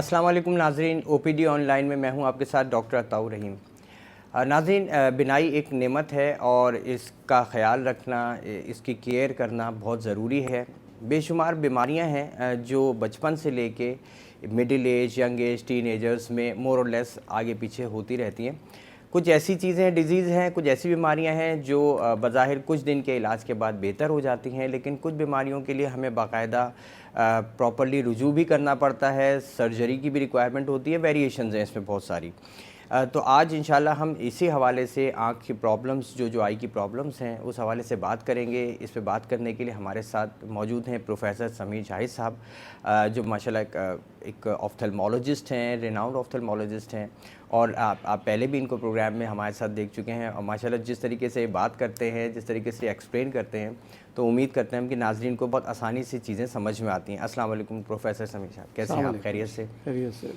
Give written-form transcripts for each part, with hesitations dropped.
अस्सलाम वालेकुम नाज़रीन, ओपीडी ऑनलाइन में मैं हूं आपके साथ डॉक्टर अताउर रहीम। नाज़रीन, बिनाई एक नेमत है और इसका ख़याल रखना, इसकी केयर करना बहुत ज़रूरी है। बेशुमार बीमारियां हैं जो बचपन से लेके middle age, young age, teenagers में मोर और लेस आगे पीछे होती रहती हैं। कुछ ऐसी चीज़ें, डिजीज़ हैं, कुछ ऐसी बीमारियां हैं जो बज़ाहिर कुछ दिन के इलाज के बाद बेहतर हो जाती हैं, लेकिन कुछ बीमारियों के लिए हमें बाकायदा प्रॉपर्ली रुजू भी करना पड़ता है, सर्जरी की भी रिक्वायरमेंट होती है, वेरिएशंस हैं इसमें बहुत सारी। तो आज इंशाल्लाह हम इसी हवाले से आँख की प्रॉब्लम्स, जो आई की प्रॉब्लम्स हैं, उस हवाले से बात करेंगे। इस पे बात करने के लिए हमारे साथ मौजूद हैं प्रोफेसर समीर जाहिद साहब, जो माशाल्लाह एक ऑफ्थेल्मोलॉजिस्ट हैं, रेनाउंड ऑफ्थेल्मोलॉजिस्ट हैं, और आप पहले भी इनको प्रोग्राम में हमारे साथ देख चुके हैं। और माशाल्लाह जिस तरीके से बात करते हैं, जिस तरीके से एक्सप्लेन करते हैं, तो उम्मीद करते हैं कि नाज़रीन को बहुत आसानी से चीज़ें समझ में आती हैं। अस्सलाम वालेकुम प्रोफेसर समीर साहब, कैसे हैं आप? खैरियत से? खैरियत से।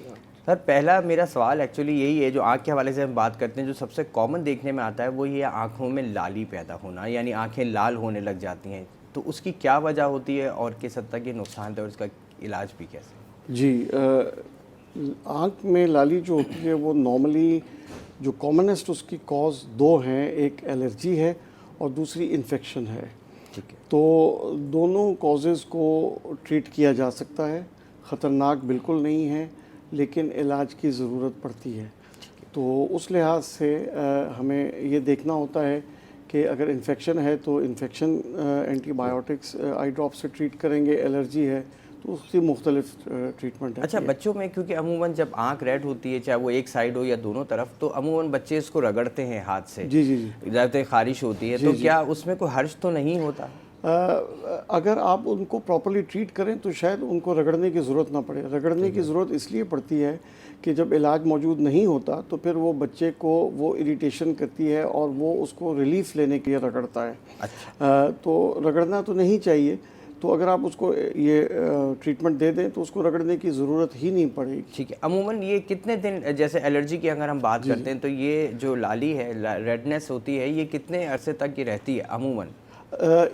सर, पहला मेरा सवाल एक्चुअली यही है, जो आँख के हवाले से हम बात करते हैं, जो सबसे कॉमन देखने में आता है वो ये आँखों में लाली पैदा होना, यानी आँखें लाल होने लग जाती हैं। तो उसकी क्या वजह होती है और किस हद तक ये नुकसान है और इसका इलाज भी कैसे? जी, आँख में लाली जो होती है वो नॉर्मली जो कॉमनेस्ट उसकी कॉज दो हैं, एक एलर्जी है और दूसरी इन्फेक्शन है। ठीक है। तो दोनों कॉजेज़ को ट्रीट किया जा सकता है, ख़तरनाक बिल्कुल नहीं है, लेकिन इलाज की ज़रूरत पड़ती है। तो उस लिहाज से हमें ये देखना होता है कि अगर इन्फेक्शन है तो इन्फेक्शन एंटीबायोटिक्स आई ड्रॉप से ट्रीट करेंगे, एलर्जी है तो उसकी मुख्तलिफ ट्रीटमेंट है। अच्छा, बच्चों में क्योंकि अमूमन जब आँख रेड होती है, चाहे वो एक साइड हो या दोनों तरफ, तो अमूमन बच्चे इसको रगड़ते हैं हाथ से। जी जी जी। ज़्यादातर खारिश होती है, तो क्या उसमें कोई हर्ज तो नहीं होता? अगर आप उनको प्रॉपर्ली ट्रीट करें तो शायद उनको रगड़ने की ज़रूरत ना पड़े। रगड़ने की ज़रूरत इसलिए पड़ती है कि जब इलाज मौजूद नहीं होता तो फिर वो बच्चे को वो इरिटेशन करती है और वो उसको रिलीफ लेने के लिए रगड़ता है। अच्छा। तो रगड़ना तो नहीं चाहिए। तो अगर आप उसको ये ट्रीटमेंट दे दें तो उसको रगड़ने की ज़रूरत ही नहीं पड़ेगी। ठीक है। अमूमन ये कितने दिन, जैसे एलर्जी की अगर हम बात करते हैं, तो ये जो लाली है, रेडनेस होती है, ये कितने अरसे तक की रहती है अमूमन?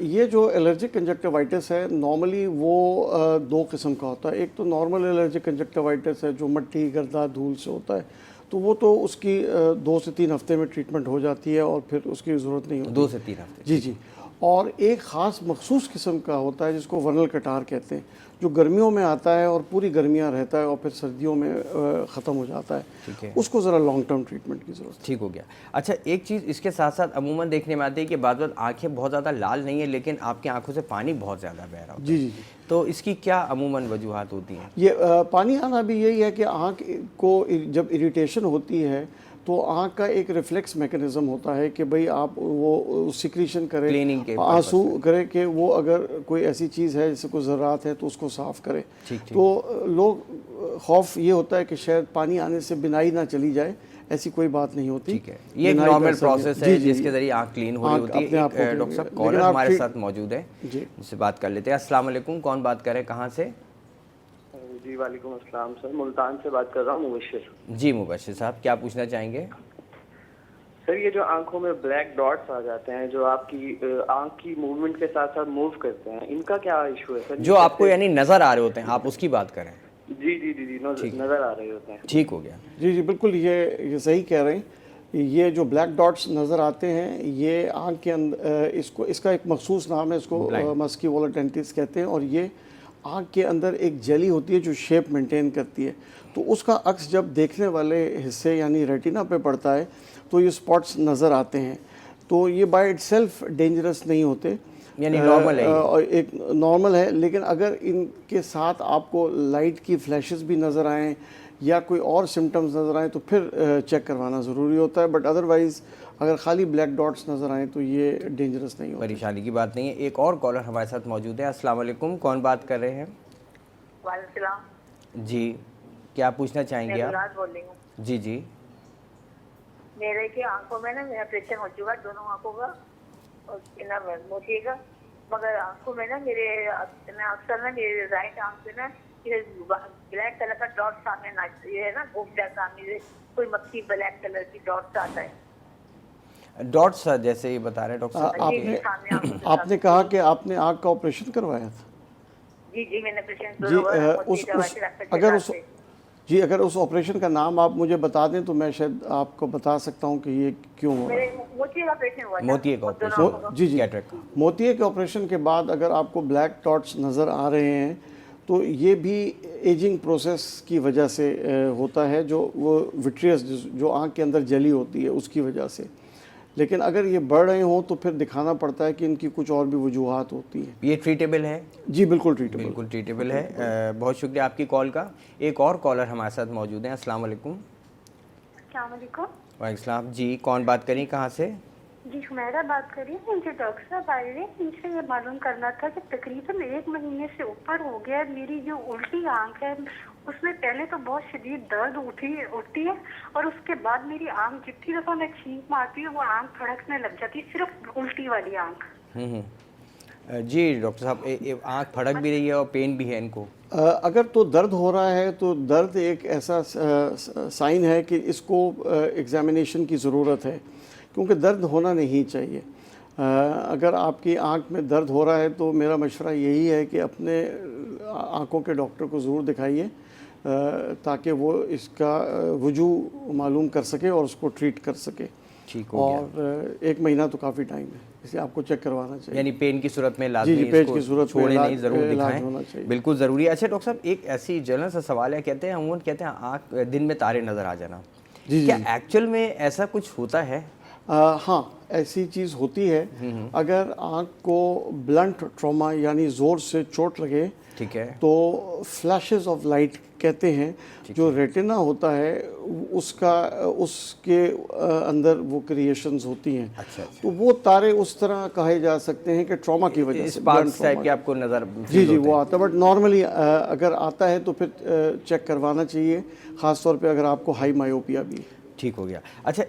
ये जो एलर्जिक कंजक्टिवाइटिस है नॉर्मली वो दो किस्म का होता है। एक तो नॉर्मल एलर्जिक कंजक्टिवाइटिस है जो मट्टी, गर्दा, धूल से होता है, तो वो तो उसकी 2 से 3 हफ्ते में ट्रीटमेंट हो जाती है और फिर उसकी ज़रूरत नहीं होती। 2 से 3 हफ्ते? जी जी। और एक ख़ास मखसूस किस्म का होता है जिसको वर्नल कटार कहते हैं, जो गर्मियों में आता है और पूरी गर्मियाँ रहता है और फिर सर्दियों में ख़त्म हो जाता है। ठीक है। उसको ज़रा लॉन्ग टर्म ट्रीटमेंट की ज़रूरत है। ठीक हो गया। अच्छा, एक चीज़ इसके साथ साथ अमूमन देखने में आती है कि बाद आँखें बहुत ज़्यादा लाल नहीं है, लेकिन आपकी आँखों से पानी बहुत ज़्यादा बह रहा होता है। जी जी। तो इसकी क्या अमूमन वजूहात होती हैं? ये पानी आना भी यही है कि आँख को जब इरिटेशन होती है तो आँख का एक रिफ्लेक्स मैकेनिज़्म होता है कि भाई आप वो सिक्रीशन करें, क्लीनिंग के आंसू करें कि वो अगर कोई ऐसी चीज़ है जैसे कोई ज़रात है तो उसको साफ़ करें। ठीक ठीक। तो लोग खौफ ये होता है कि शायद पानी आने से बिनाई ना चली जाए, ऐसी कोई बात नहीं होती। ठीक है। ये एक नॉर्मल प्रोसेस है जिसके ज़रिए आँख क्लीन हो रही होती है। डॉक्टर साहब, कॉलर हमारे साथ मौजूद है, उससे बात कर लेते हैं। अस्सलाम वालेकुम, कौन बात कर रहे हैं, कहाँ से? जी वालेकुम अस्सलाम सर, मुल्तान से बात कर रहा हूँ, मुबशिर। जी मुबशिर साहब, क्या पूछना चाहेंगे? सर, ये जो आंखों में ब्लैक डॉट्स आ जाते हैं जो आपकी आंख की मूवमेंट के साथ साथ मूव करते हैं, इनका क्या इशू है सर? जो आपको यानी नज़र आ रहे होते हैं, आप उसकी बात करें? जी जी जी जी, नज़र आ रहे होते हैं। ठीक हो गया। जी जी बिल्कुल, ये सही कह रहे हैं। ये जो ब्लैक डॉट्स नज़र आते हैं ये आँख के अंदर, इसका एक मखसूस नाम है, इसको मस्क्यूलर टेंटिस कहते हैं, और ये आँख के अंदर एक जेली होती है जो शेप मेंटेन करती है। तो उसका अक्स जब देखने वाले हिस्से यानी रेटिना पे पड़ता है तो ये स्पॉट्स नज़र आते हैं। तो ये बाय इटसेल्फ डेंजरस नहीं होते, यानी नॉर्मल है, एक नॉर्मल है। लेकिन अगर इनके साथ आपको लाइट की फ्लैशेस भी नज़र आएँ या कोई और सिम्टम्स नज़र आएँ तो फिर चेक करवाना ज़रूरी होता है। बट अदरवाइज़ अगर खाली ब्लैक डॉट्स नज़र आएँ तो ये डेंजरस नहीं होता, परेशानी की बात नहीं है। एक और कॉलर हमारे साथ मौजूद है। अस्सलाम वालेकुम, कौन बात कर रहे हैं? वालेकुम सलाम। जी, क्या पूछना चाहेंगे आप? मैं बोल रही हूँ। जी जी। मेरे की आंखों में ना मेरा ऑपरेशन हो चुका है, दोनों आंखों का, और ना मोतिएगा, मगर आंखों में ना मेरे अक्सर ना मेरे राइट आंख पे ना ब्लैक कलर का डॉट सामने ना, ये है ना घूमता है सामने से, कोई मक्खी ब्लैक कलर की डॉट आता है। डॉट्स जैसे ये बता रहे हैं डॉक्टर साहब? आपने कहा कि आपने आँख का ऑपरेशन करवाया था? जी जी, मैंने ऑपरेशन जी, जी, अगर उस ऑपरेशन का नाम आप मुझे बता दें तो मैं शायद आपको बता सकता हूँ कि ये क्यों हो रहा है। मेरे मोतिये का ऑपरेशन हुआ था। मोतिये का और दोनों ऑपरेशन। आंखों का। जी जी, कैटरेक्ट का। मोतिये के ऑपरेशन के बाद अगर आपको ब्लैक डॉट्स नज़र आ रहे हैं तो ये भी एजिंग प्रोसेस की वजह से होता है, जो वो विट्रियस जो आँख के अंदर जली होती है उसकी वजह से। लेकिन अगर ये बढ़ रहे हों तो फिर दिखाना पड़ता है कि इनकी कुछ और भी वजूहात होती हैं। ये ट्रीटेबल है? जी बिल्कुल ट्रीटेबल। बिल्कुल ट्रीटेबल है। बहुत शुक्रिया आपकी कॉल का। एक और कॉलर हमारे साथ मौजूद हैं। अस्सलाम वालेकुम। अस्सलाम वालेकुम। वालेकुम सलाम जी, कौन बात करें, कहाँ से? जी हुमैरा बात कर रही हूँ। मुझे डॉक्टर साहब आए हैं, मुझे ये मालूम करना था कि तकरीबन 1 महीने से ऊपर हो गया मेरी जो उल्टी आंख है उसमें पहले तो बहुत शदीद दर्द उठती है और उसके बाद मेरी आंख जितनी दफ़ा मैं छींक मारती हूँ वो आंख फड़कने लग जाती है, सिर्फ उल्टी वाली आंख। जी डॉक्टर साहब, आँख फड़क भी रही है और पेन भी है इनको? अगर तो दर्द हो रहा है तो दर्द एक ऐसा साइन है कि इसको एग्जामिनेशन की ज़रूरत है, क्योंकि दर्द होना नहीं चाहिए। अगर आपकी आंख में दर्द हो रहा है तो मेरा मशवरा यही है कि अपने आंखों के डॉक्टर को ज़रूर दिखाइए, ताकि वो इसका वजूह मालूम कर सके और उसको ट्रीट कर सके। ठीक हो गया। और 1 महीना तो काफ़ी टाइम है, इसलिए आपको चेक करवाना चाहिए। यानी पेन की सूरत में लाजमी जी, पेन इसको की सूरत में छोड़े इलाज नहीं, ज़रूर इलाज होना चाहिए। दिखाएं, बिल्कुल ज़रूरी है। अच्छा डॉक्टर साहब, एक ऐसी जनरल सा सवाल है, कहते हैं अमूमन कहते हैं आँख दिन में तारे नज़र आ जाना, जी क्या जी। एक्चुअल में ऐसा कुछ होता है? हाँ, ऐसी चीज़ होती है। अगर आँख को ब्लंट ट्रॉमा यानी ज़ोर से चोट लगे, ठीक है, तो फ्लैशेस ऑफ लाइट कहते हैं, जो रेटिना होता है उसके अंदर वो क्रिएशंस होती हैं। अच्छा। तो वो तारे उस तरह कहे जा सकते हैं कि ट्रॉमा की वजह से स्पार्क्स टाइप के आपको नज़र जी जी वो आता है। बट नॉर्मली अगर आता है तो फिर चेक करवाना चाहिए, ख़ास तौर पे अगर आपको हाई मायोपिया भी है। ठीक हो गया। अच्छा,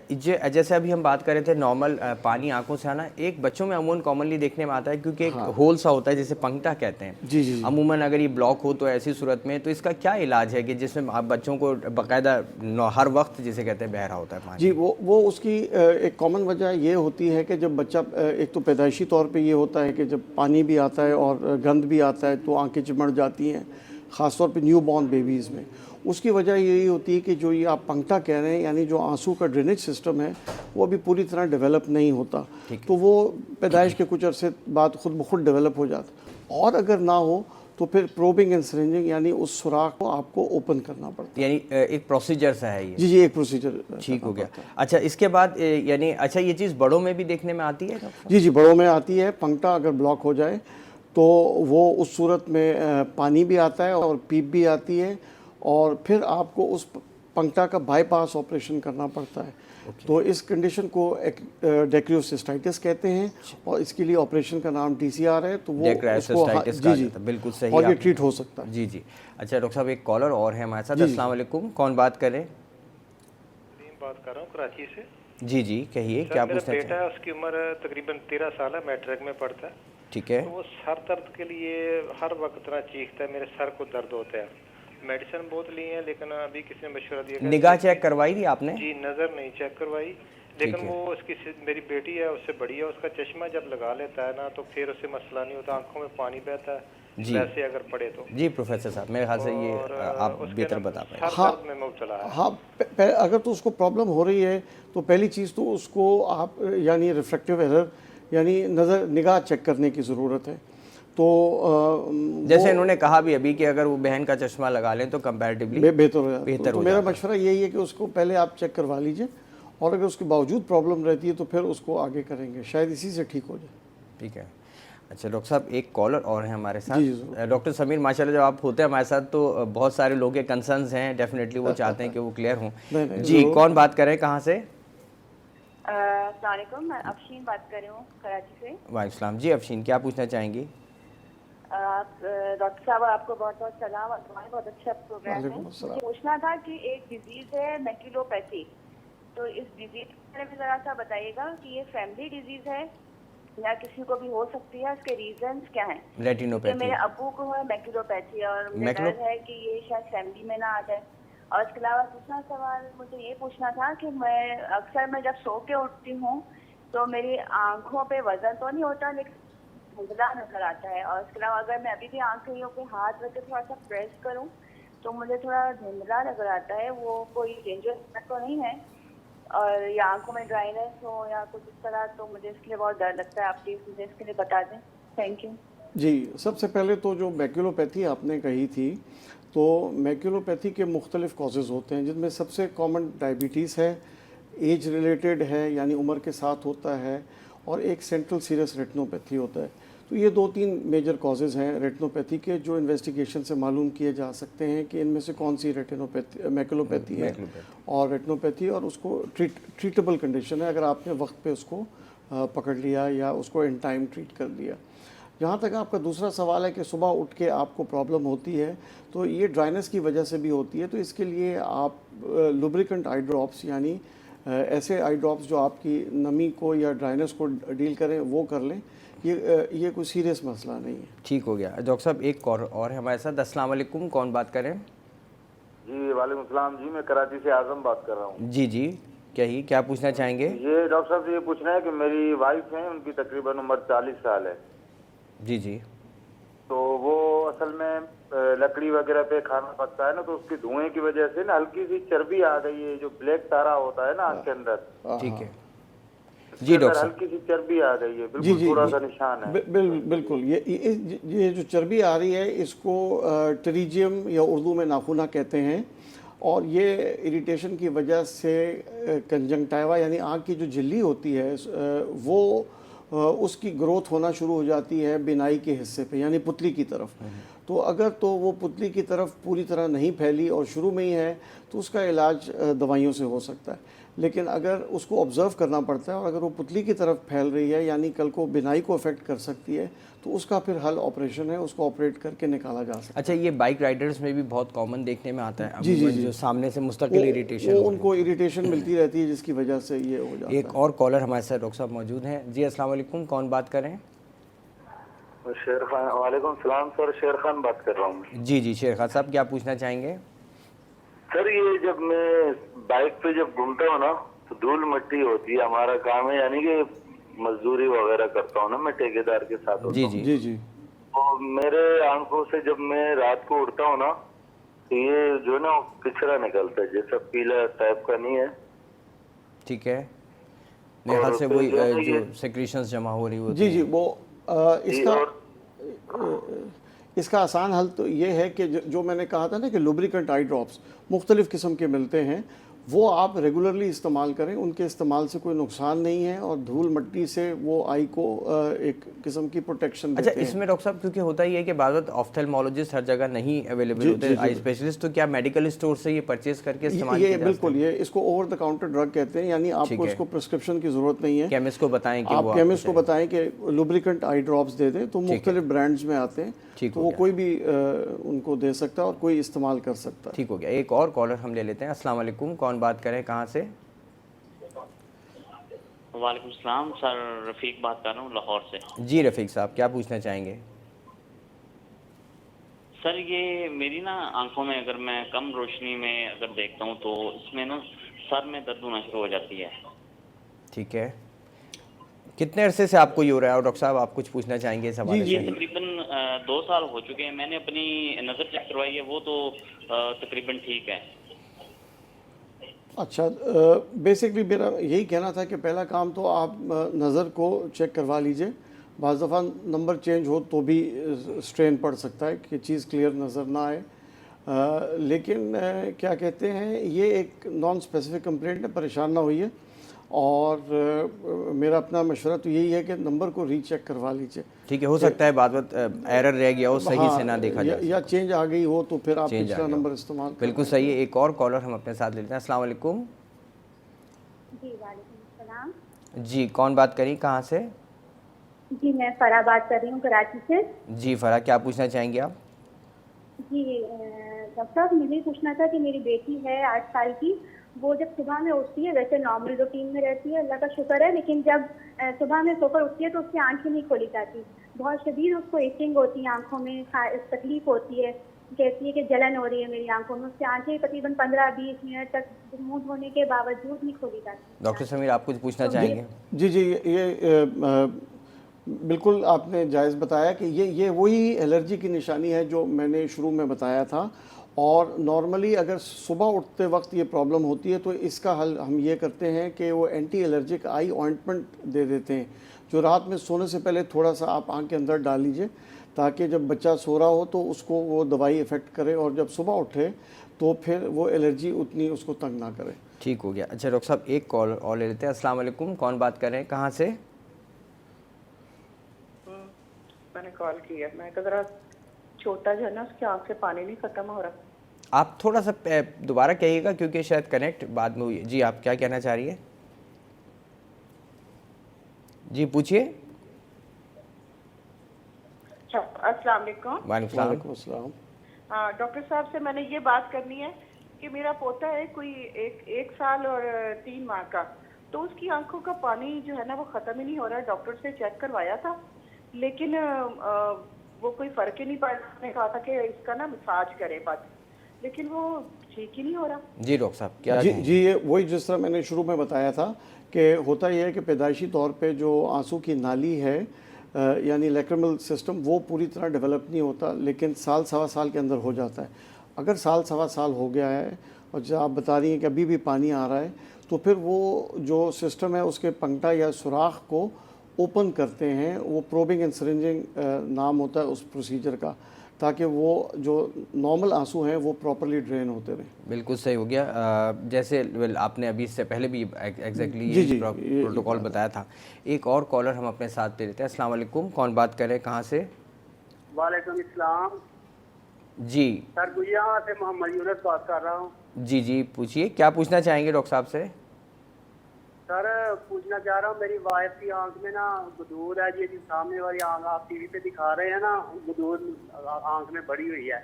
जैसे अभी हम बात कर रहे थे नॉर्मल पानी आंखों से आना, एक बच्चों में अमूमन कॉमनली देखने में आता है, क्योंकि एक होल सा होता है जिसे पंक्टा कहते हैं। जी जी। अमूमन अगर ये ब्लॉक हो तो ऐसी सूरत में तो इसका क्या इलाज है कि जिसमें आप बच्चों को बाकायदा हर वक्त जिसे कहते हैं बह रहा होता है पानी? जी, वो उसकी एक कॉमन वजह ये होती है कि जब बच्चा एक तो पैदाइशी तौर पे ये होता है कि जब पानी भी आता है और गंद भी आता है तो आंखें चिमड़ जाती हैं, ख़ास तौर पे न्यू बॉर्न बेबीज़ में। उसकी वजह यही होती है कि जो ये आप पंक्टा कह रहे हैं, यानी जो आंसू का ड्रेनेज सिस्टम है वो अभी पूरी तरह डेवलप नहीं होता, तो वो पैदाइश के कुछ अरसे बाद खुद ब खुद डेवलप हो जाता। और अगर ना हो तो फिर प्रोबिंग एंड सिरिंजिंग यानी उस सुराख को आपको ओपन करना पड़ता है। यानी एक प्रोसीजर सा है ये? जी जी, एक प्रोसीजर। ठीक हो गया। अच्छा, इसके बाद यानी अच्छा ये चीज़ बड़ों में भी देखने में आती है? जी जी, बड़ों में आती है। पंक्टा अगर ब्लॉक हो जाए तो वो उस सूरत में पानी भी आता है और पीप भी आती है, और फिर आपको उस पंक्टा का बाईपास ऑपरेशन करना पड़ता है। तो इस कंडीशन को डेक्रियोसिस्टाइटिस कहते हैं और इसके लिए ऑपरेशन का नाम TCR है। तो वो डेक्रियोसिस्टाइटिस कहा जाता है, बिल्कुल सही। और ये ट्रीट हो सकता है। जी जी। अच्छा डॉक्टर साहब, एक कॉलर और है हमारे साथ। अस्सलाम वालेकुम, कौन बात कर रहे हैं? बात कर रहा हूँ कराची से। जी जी, कहिए क्या पूछना चाहते हैं? बेटा है, उसकी उम्र तकरीबन 13 साल है, मैट्रिक में पढ़ता है। ठीक है। तो वो सर दर्द के लिए हर वक्त इतना चीखता है, मेरे सर को दर्द होता है। मेडिसिन बहुत ली है, लेकिन अभी किसी ने मशवरा दिया। निगाह चेक करवाई थी आपने? जी, नज़र नहीं चेक करवाई, लेकिन वो उसकी मेरी बेटी है, उससे बड़ी है, उसका चश्मा जब लगा लेता है ना तो फिर उससे मसला नहीं होता, आंखों में पानी बहता है जी। वैसे अगर पड़े तो। जी प्रोफेसर साहब, मेरे ख्याल से ये आप बेहतर बता पाए। हाँ, में मुब्तला है। हाँ, अगर तो उसको प्रॉब्लम हो रही है तो पहली चीज़ तो उसको आप यानी रिफ्रैक्टिव एरर यानी निगाह चेक करने की ज़रूरत है। तो जैसे इन्होंने कहा भी अभी कि अगर वो बहन का चश्मा लगा लें तो कंपैरेटिवली बेहतर हो जाता है। तो मेरा जाता मशवरा यही है कि उसको पहले आप चेक करवा लीजिए, और अगर उसके बावजूद प्रॉब्लम रहती है तो फिर उसको आगे करेंगे, शायद इसी से ठीक हो जाए। ठीक है। अच्छा डॉक्टर साहब, एक कॉलर और है हमारे जी, साथ। डॉक्टर समीर, माशाल्लाह जब आप होते हैं हमारे साथ तो बहुत सारे लोग के कंसर्न्स हैं, डेफिनेटली वो चाहते हैं कि वो क्लियर हों। जी, कौन बात कर रहे हैं, कहाँ से? अस्सलाम वालेकुम, मैं अफशीन बात कर रही हूँ कराची से। वालेकुम सलाम। जी अफशीन, क्या पूछना चाहेंगी? डॉक्टर साहब, आपको बहुत बहुत सलाम और तुम्हारा बहुत अच्छा प्रोग्राम है। मुझे पूछना था कि एक डिजीज है मैक्यूलोपैथी, तो इस डिजीज के बारे में ज़रा सा बताइएगा कि ये फैमिली डिजीज है या किसी को भी हो सकती है, उसके रीजंस क्या हैं? रेटिनोपैथी। मेरे अब्बू को है मैक्यूलोपैथी और मुझे डर है कि ये शायद फैमिली में ना आ जाए। और इसके अलावा दूसरा सवाल मुझे ये पूछना था कि मैं जब सो के उठती हूँ तो मेरी आंखों पे वजन तो नहीं होता, लेकिन धुंधला नजर आता है। और इसके अलावा अगर मैं अभी भी आंख कहीं पे हाथ रख के थोड़ा सा प्रेस करूँ तो मुझे थोड़ा धुंधला लग रहा है, वो कोई डेंजरस तो नहीं है, और या आंखों में ड्राइनेस हो या कुछ इस तरह, तो मुझे इसके लिए बहुत डर लगता है। आप प्लीज मुझे इसके लिए बता दें। Thank you. जी, सबसे पहले तो जो मैक्यूलोपैथी आपने कही थी, तो मैक्यूलोपैथी के मुख्तलिफ कॉजेज़ होते हैं, जिनमें सबसे कॉमन डायबिटीज़ है, एज रिलेटेड है यानी उम्र के साथ होता है, और एक सेंट्रल सीरियस रेटिनोपैथी होता है। तो ये 2-3 मेजर कॉजेज़ हैं रेटिनोपैथी के, जो इन्वेस्टिगेशन से मालूम किए जा सकते हैं कि इनमें से कौन सी रेटिनोपैथी मैक्यूलोपैथी है और रेटिनोपैथी, और उसको ट्रीटेबल कंडीशन है अगर आपने वक्त पे उसको पकड़ लिया या उसको इन टाइम ट्रीट कर लिया। जहाँ तक आपका दूसरा सवाल है कि सुबह उठ के आपको प्रॉब्लम होती है, तो ये ड्राइनेस की वजह से भी होती है। तो इसके लिए आप लुब्रिकेंट आई ड्रॉप्स यानी ऐसे आई ड्रॉप्स जो आपकी नमी को या ड्राइनेस को डील करें वो कर लें। ये कोई सीरियस मसला नहीं है। ठीक हो गया। डॉक्टर साहब एक और है हमारे साथ। अस्सलाम वालेकुम, कौन बात करें? जी वालेकुम सलाम जी, मैं कराची से आजम बात कर रहा हूँ। जी जी, क्या पूछना चाहेंगे? ये डॉक्टर साहब से ये पूछना है कि मेरी वाइफ है, उनकी तकरीबन उम्र 40 साल है। जी जी। तो वो असल में लकड़ी वगैरह पे खाना पकता है ना, तो उसकी धुएं की वजह से ना हल्की सी चर्बी आ गई है, जो ब्लैक तारा होता है ना आँख के अंदर। ठीक है जी डॉक्टर साहब। हल्की सी चर्बी आ गई है, बिल्कुल थोड़ा सा निशान है। बिल्कुल, ये जो चर्बी आ रही है इसको टेरिजियम या उर्दू में नाखूना कहते हैं, और ये इरिटेशन की वजह से कंजंक्टिवा यानी आँख की जो झिल्ली होती है वो उसकी ग्रोथ होना शुरू हो जाती है बिनाई के हिस्से पे यानी पुतली की तरफ। तो अगर तो वो पुतली की तरफ पूरी तरह नहीं फैली और शुरू में ही है तो उसका इलाज दवाइयों से हो सकता है, लेकिन अगर उसको ऑब्ज़र्व करना पड़ता है और अगर वो पुतली की तरफ फैल रही है यानी कल को बिनाई को अफेक्ट कर सकती है, तो उसका फिर हल ऑपरेशन है, उसको ऑपरेट करके निकाला जा सकता है। अच्छा, ये बाइक राइडर्स में भी बहुत कॉमन देखने में आता है। जी जी जी, जो सामने से मुस्तकिल इरिटेशन, उनको इरिटेशन मिलती रहती है जिसकी वजह से ये हो जाता है। एक और कॉलर हमारे साथ डॉक्टर साहब मौजूद हैं। जी अस्सलाम वालेकुम, कौन बात कर रहे हैं? शेर खान। वालेकुम सलाम सर, शेर खान बात कर रहा हूँ। जी जी शेर खान साहब, क्या पूछना चाहेंगे? सर ये जब मैं बाइक पे जब घूमता हूँ ना, तो धूल मिट्टी होती है, हमारा काम है यानी कि मजदूरी वगैरह करता हूँ ना, मैं ठेकेदार के साथ होता जी हूँ। जी जी जी। तो मेरे आंखों से जब मैं रात को उठता हूँ ना, तो ये जो है ना कचरा निकलता है, जैसा पीला टाइप का नहीं है। ठीक है, मेरे ख्याल से वही जो सेक्रेशंस जमा हो रही होती जी जी, हैं। वो इसका आसान हल तो ये है कि जो मैंने कहा था ना कि लुब्रिकेंट आई ड्रॉप्स मुख्तलिफ़ किस्म के मिलते हैं, वो आप रेगुलरली इस्तेमाल करें। उनके इस्तेमाल से कोई नुकसान नहीं है और धूल मिट्टी से वो आई को एक किस्म की प्रोटेक्शन देते हैं। अच्छा, इसमें डॉक्टर साहब क्योंकि होता ही है कि बाद ऑफ्थेल्मोलॉजिस्ट हर जगह नहीं अवेलेबल होते हैं, आई स्पेशलिस्ट, तो क्या मेडिकल स्टोर से ये परचेज करके इस्तेमाल ये बिल्कुल, ये इसको ओवर द काउंटर ड्रग कहते हैं, यानी आपको इसको प्रिस्क्रिप्शन की ज़रूरत नहीं है। केमिस्ट को बताएं कि आप केमिस्ट को बताएं कि लुब्रिकेंट आई ड्रॉप्स दे दें, तो मुख्तलिफ ब्रांड्स में आते हैं, तो वो कोई भी उनको दे सकता है और कोई इस्तेमाल कर सकता है। ठीक हो गया। एक और कॉलर हम ले लेते हैं। अस्सलाम वालेकुम, कौन बात करें, कहाँ से? वालेकुम सलाम सर, रफ़ीक बात कर रहा हूँ लाहौर से। जी रफ़ीक साहब, क्या पूछना चाहेंगे? सर ये मेरी ना आंखों में अगर मैं कम रोशनी में अगर देखता हूँ तो इसमें ना सर में दर्द होना शुरू हो जाती है। ठीक है, कितने अरसे से आपको ये हो रहा है? और डॉक्टर साहब आप कुछ पूछना चाहेंगे इस हवाले से? तकरीबन 2 साल हो चुके हैं। मैंने अपनी नज़र चेक करवाई है, वो तो तकरीबन ठीक है। अच्छा, बेसिकली मेरा यही कहना था कि पहला काम तो आप नज़र को चेक करवा लीजिए। बाज़ दफ़ा नंबर चेंज हो तो भी स्ट्रेन पड़ सकता है कि चीज़ क्लियर नज़र ना आए, लेकिन क्या कहते हैं, ये एक नॉन स्पेसिफिक कंप्लेंट है, परेशान ना होइए। और मेरा अपना मशवरा तो यही है कि नंबर को रीचेक करवा लीजिए। ठीक है, हो सकता है बाद एरर रह गया हो, सही से ना देखा जाए, या चेंज आ गई हो तो फिर आप पिछला नंबर इस्तेमाल। बिल्कुल सही है। एक और कॉलर हम अपने साथ लेते हैं। अस्सलाम वालेकुम। जी वालेकुम सलाम। जी, कौन बात करी, कहाँ से? जी मैं फरा बात कर रही हूँ कराची से। जी फरा, क्या पूछना चाहेंगे आप? जी डॉक्टर साहब, मुझे पूछना था कि मेरी बेटी है 8 साल की, वो जब सुबह में उठती है, वैसे नॉर्मल रूटीन में रहती है, अल्लाह का शुक्र है, लेकिन जब सुबह में सोकर उठती है तो उसकी आंखें नहीं खोली जाती, बहुत शदीद उसको इचिंग होती है, आंखों में तकलीफ होती है, कहती है कि जलन हो रही है मेरी आंखों में। उसकी आंखें तकरीबन 15-20 मिनट तक मुंह धोने के बावजूद नहीं खोली जाती। डॉक्टर समीर, आप कुछ पूछना चाहेंगे? जी जी, ये बिल्कुल आपने जायज़ बताया कि ये वही एलर्जी की निशानी है जो मैंने शुरू में बताया था, और नॉर्मली अगर सुबह उठते वक्त ये प्रॉब्लम होती है तो इसका हल हम ये करते हैं कि वो एंटी एलर्जिक आई ऑइंटमेंट दे देते हैं, जो रात में सोने से पहले थोड़ा सा आप आँख के अंदर डाल लीजिए, ताकि जब बच्चा सो रहा हो तो उसको वो दवाई इफ़ेक्ट करे और जब सुबह उठे तो फिर वो एलर्जी उतनी उसको तंग ना करे। ठीक हो गया। अच्छा डॉक्टर साहब, एक कॉल और ले लेते हैं। अस्सलाम वालेकुम, कौन बात कर रहे हैं, कहाँ से? मैंने कॉल किया, मैं कहा जरा छोटा जो है ना उसकी आँख से पानी नहीं खत्म हो रहा। आप थोड़ा सा दोबारा कहिएगा क्योंकि शायद कनेक्ट बाद में हुई है। जी, आप क्या कहना चाह रही है? जी पूछिए। अस्सलाम वालेकुम। वालेकुम सलाम। हाँ, डॉक्टर साहब से मैंने ये बात करनी है कि मेरा पोता है कोई एक साल और 3 माह का, तो उसकी आंखों का पानी जो है ना वो ख़त्म ही नहीं हो रहा। डॉक्टर से चेक करवाया था लेकिन वो कोई फ़र्क ही नहीं पड़ा। उसने कहा था कि इसका ना मसाज करें बस, लेकिन वो ठीक ही नहीं हो रहा। जी डॉक्टर साहब क्या? जी ये वही जिस तरह मैंने शुरू में बताया था कि होता यह है कि पैदाइशी तौर पे जो आंसू की नाली है यानी लैक्रिमल सिस्टम वो पूरी तरह डेवलप नहीं होता, लेकिन साल सवा साल के अंदर हो जाता है। अगर साल सवा साल हो गया है और जब आप बता रही हैं कि अभी भी पानी आ रहा है, तो फिर वो जो सिस्टम है उसके पंक्टा या सुराख को ओपन करते हैं, वो प्रोबिंग एंड सिरिंजिंग नाम होता है उस प्रोसीजर का, ताकि वो जो नॉर्मल आंसू हैं वो प्रॉपरली ड्रेन होते रहें। बिल्कुल सही हो गया। जैसे आपने अभी इससे पहले भी एग्जैक्टली प्रोटोकॉल बताया था। एक और कॉलर हम अपने साथ ले लेते हैं। अस्सलाम वालेकुम, कौन बात कर रहे हैं, कहाँ से? वालेकुम इस्लाम। जी सर गुजिया से मोहम्मद यूनुस बात कर रहा हूँ। जी जी पूछिए, क्या पूछना चाहेंगे डॉक्टर साहब से? सर पूछना चाह रहा हूँ, मेरी वाइफ की आंख में ना गदूर है, जी सामने वाली आंख आप टीवी पे दिखा रहे हैं ना, गदूर आंख में बढ़ी हुई है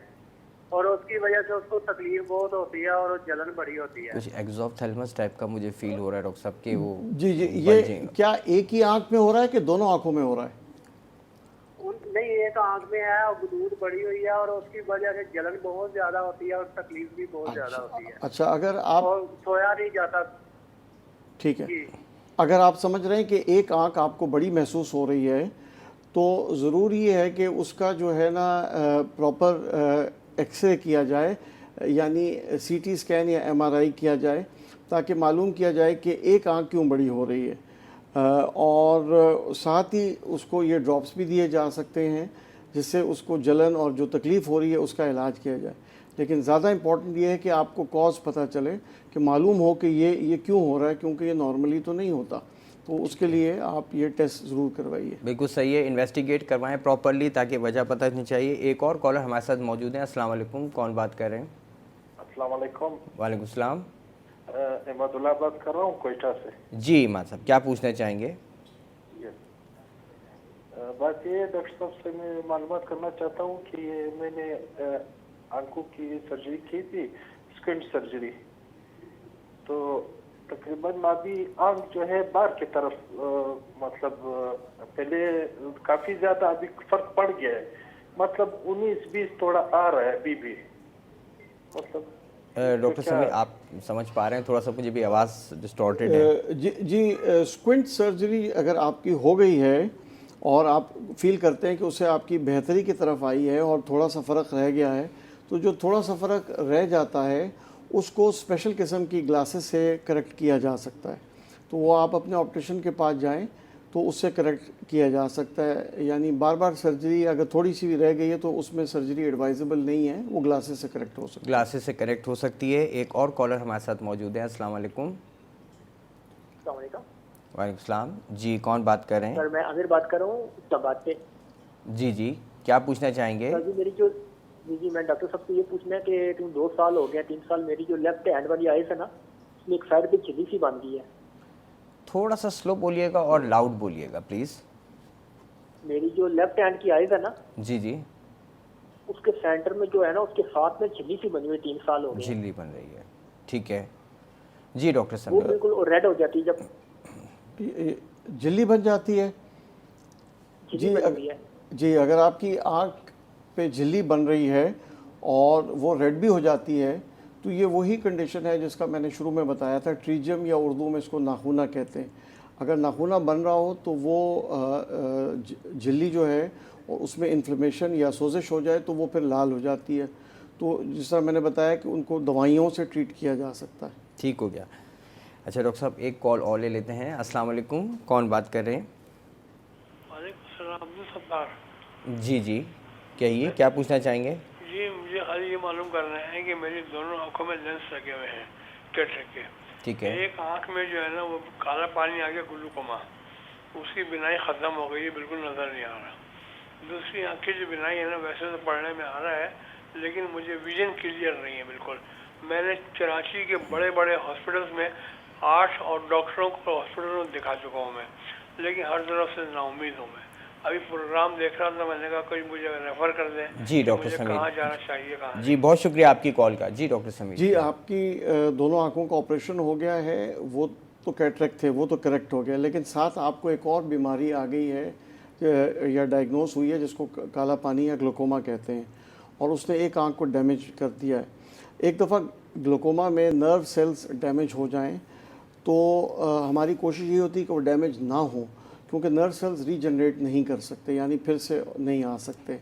और उसकी वजह से उसको तकलीफ बहुत होती है और जलन बड़ी होती है। कुछ एक्सोप्थेल्मस टाइप का मुझे फील हो रहा है डॉक्टर साहब के वो। जी ये क्या एक ही आंख में हो रहा है कि दोनों आंखों में हो रहा है? नहीं, एक आंख में है और गदूर बढ़ी हुई है और उसकी वजह से जलन बहुत ज्यादा होती है और तकलीफ भी बहुत ज्यादा होती है। अच्छा, अगर आप सोया नहीं जाता। ठीक है, अगर आप समझ रहे हैं कि एक आंख आपको बड़ी महसूस हो रही है तो ज़रूरी है कि उसका जो है ना प्रॉपर एक्सरे किया जाए, यानी सीटी स्कैन या एमआरआई किया जाए, ताकि मालूम किया जाए कि एक आंख क्यों बड़ी हो रही है। और साथ ही उसको ये ड्रॉप्स भी दिए जा सकते हैं जिससे उसको जलन और जो तकलीफ़ हो रही है उसका इलाज किया जाए। लेकिन ज़्यादा इम्पॉर्टेंट ये है कि आपको कॉज पता चले, कि मालूम हो कि ये क्यों हो रहा है, क्योंकि ये नॉर्मली तो नहीं होता। तो उसके लिए आप ये टेस्ट ज़रूर करवाइए। बिल्कुल सही है, इन्वेस्टिगेट करवाएं प्रॉपरली ताकि वजह पता नहीं चाहिए। एक और कॉलर हमारे साथ मौजूद हैं। अस्सलाम वालेकुम, कौन बात कर रहे हैं? अस्सलाम वालेकुम। वालेकुम सलाम। इमादुल्लाह बात कर रहा हूँ कोयटा से। जी इमाद साहब, क्या पूछना चाहेंगे? बात ये डॉक्टर साहब से मैं मालूमात करना चाहता हूँ कि मैंने आंखों की सर्जरी की थी, स्क्विंट सर्जरी, तो तकरीबन अभी आंख जो है बाहर की तरफ मतलब पहले काफी ज्यादा अभी फर्क पड़ गया है, मतलब 19-20 थोड़ा आ रहा है अभी भी, मतलब डॉक्टर साहब आप समझ पा रहे हैं? थोड़ा सा मुझे भी आवाज़ डिस्टॉर्टेड है। जी स्क्विंट सर्जरी अगर आपकी हो गई है और आप फील करते हैं कि उससे आपकी बेहतरी की तरफ आई है और थोड़ा सा फ़र्क रह गया है, तो जो थोड़ा सा फ़र्क रह जाता है उसको स्पेशल किस्म की ग्लासेस से करेक्ट किया जा सकता है। तो वो आप अपने ऑप्टिशियन के पास जाएं तो उससे करेक्ट किया जा सकता है। यानी बार बार सर्जरी अगर थोड़ी सी भी रह गई है तो उसमें सर्जरी एडवाइजेबल नहीं है, वो ग्लासेस से करेक्ट हो सकती है। ग्लासेस से करेक्ट हो सकती है। एक और कॉलर हमारे साथ मौजूद है। अस्सलाम वालेकुम। वालेकुम सलाम। जी कौन बात कर रहे हैं? सर मैं आमिर बात कर रहा हूँ इस्लामाबाद से। जी जी क्या पूछना चाहेंगे? सर जी मेरी जो जी मैं डॉक्टर साहब से ये पूछना है कि तुम 2 साल हो गए 3 साल, मेरी जो लेफ्ट हैंड वाली आइज है ना उसमें एक साइड पे झिल्ली सी बन गई है। थोड़ा सा स्लो बोलिएगा और लाउड बोलिएगा प्लीज़। मेरी जो लेफ्ट हैंड की आइज है ना जी जी उसके सेंटर में जो है ना उसके साथ में झिल्ली सी बनी हुई 3 साल हो गए। झिल्ली बन रही है, ठीक है जी डॉक्टर साहब। वो बिल्कुल रेड हो जाती है जब झिल्ली बन जाती है। जी अगर आपकी आँख पे झिल्ली बन रही है और वो रेड भी हो जाती है तो ये वही कंडीशन है जिसका मैंने शुरू में बताया था, ट्रीजियम या उर्दू में इसको नाखूना कहते हैं। अगर नाखूना बन रहा हो तो वो झिल्ली जो है उसमें इन्फ्लेमेशन या सोजिश हो जाए तो वो फिर लाल हो जाती है। तो जिस तरह मैंने बताया कि उनको दवाइयों से ट्रीट किया जा सकता है। ठीक हो गया। अच्छा डॉक्टर साहब, एक कॉल और ले लेते हैं। अस्सलाम वालेकुम, कौन बात कर रहे हैं? अब्दुल सत्तार। जी जी, कहिए क्या पूछना चाहेंगे? जी मुझे खाली ये मालूम करना है कि मेरी दोनों आंखों में लेंस लगे हुए हैं कैटरेक्ट के। ठीक है। एक आंख में जो है ना वो काला पानी आ गया, ग्लूकोमा, उसकी बिनाई ख़त्म हो गई है, बिल्कुल नज़र नहीं आ रहा। दूसरी आंख की जो बिनाई है ना वैसे तो पढ़ने में आ रहा है, लेकिन मुझे विजन क्लियर नहीं है बिल्कुल। मैंने कराची के बड़े बड़े हॉस्पिटल्स में 8 और डॉक्टरों को हॉस्पिटल में दिखा चुका हूँ मैं, लेकिन हर तरफ से नाउम्मीद हूँ मैं। अभी प्रोग्राम देख रहा था, मैंने कहा कोई मुझे रेफर कर दें। जी डॉक्टर मुझे समीर, कहाँ जाना चाहिए, कहाँ? जी बहुत शुक्रिया आपकी कॉल का। जी डॉक्टर समीर जी, आपकी दोनों आंखों का ऑपरेशन हो गया है, वो तो कैटरेक्ट थे, वो तो करेक्ट हो गया, लेकिन साथ आपको एक और बीमारी आ गई है या डायग्नोस हुई है जिसको काला पानी या ग्लूकोमा कहते हैं, और उसने एक आंख को डैमेज कर दिया है। एक दफ़ा ग्लूकोमा में नर्व सेल्स डैमेज हो जाएं तो हमारी कोशिश ये होती है कि वो डैमेज ना हो, क्योंकि नर्व सेल्स रीजनरेट नहीं कर सकते, यानी फिर से नहीं आ सकते।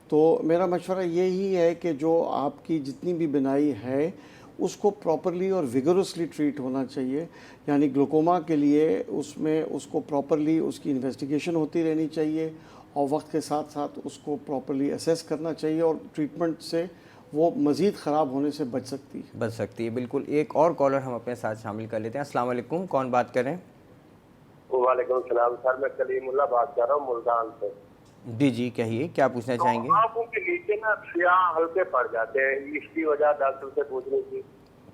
तो मेरा मशवरा यही है कि जो आपकी जितनी भी बिनाई है उसको प्रॉपरली और विगरसली ट्रीट होना चाहिए। यानी ग्लूकोमा के लिए उसमें उसको प्रॉपरली उसकी इन्वेस्टिगेशन होती रहनी चाहिए और वक्त के साथ साथ उसको प्रॉपरली असेस करना चाहिए, और ट्रीटमेंट से वो मज़ीद ख़राब होने से बच सकती है। बिल्कुल। एक और कॉलर हम अपने साथ शामिल कर लेते हैं। अस्सलाम वालेकुम, कौन बात कर रहे हैं? वालेकुम सलाम सर, मैं कलीमुल्लाह बात कर रहा हूँ मुल्तान से। जी कहिए क्या पूछना चाहेंगे? आंखों के नीचे ना स्याह हल्के पड़ जाते हैं, इसकी वजह डॉक्टर से पूछनी थी।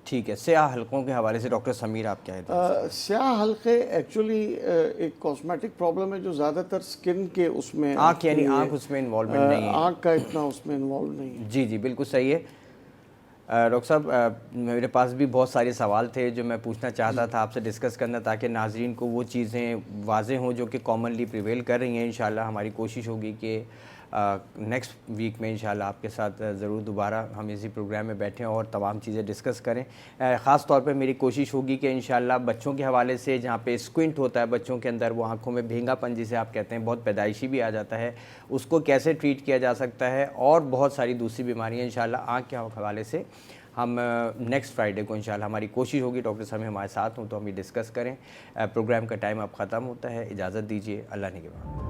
ठीक है, स्याह हल्कों के हवाले से डॉक्टर समीर आप क्या है? स्याह हल्के एक्चुअली एक कॉस्मेटिक प्रॉब्लम है जो ज़्यादातर स्किन के उसमें, आँख यानी आँख उसमें इन्वॉल्वमेंट नहीं है, आँख का इतना उसमें इन्वॉल्व नहीं है। जी बिल्कुल सही है। डॉक्टर साहब, मेरे पास भी बहुत सारे सवाल थे जो मैं पूछना चाहता था आपसे डिस्कस करना, ताकि नाजरीन को वो चीज़ें वाज़े हों जो कि कॉमनली प्रिवेल कर रही हैं। इंशाल्लाह हमारी कोशिश होगी कि नेक्स्ट वीक में इंशाल्लाह आपके साथ ज़रूर दोबारा हम इसी प्रोग्राम में बैठें और तमाम चीज़ें डिस्कस करें। ख़ास तौर पे मेरी कोशिश होगी कि इंशाल्लाह बच्चों के हवाले से, जहाँ पे स्क्विंट होता है बच्चों के अंदर, वो आँखों में भेंगापन जिसे आप कहते हैं, बहुत पैदाइशी भी आ जाता है, उसको कैसे ट्रीट किया जा सकता है, और बहुत सारी दूसरी बीमारियाँ इंशाल्लाह आँख के हवाले से हम नेक्स्ट फ्राइडे को इंशाल्लाह हमारी कोशिश होगी डॉक्टर साहब हमारे साथ हों तो हम ये डिस्कस करें। प्रोग्राम का टाइम अब ख़त्म होता है, इजाज़त दीजिए, अल्लाह ने के बाद।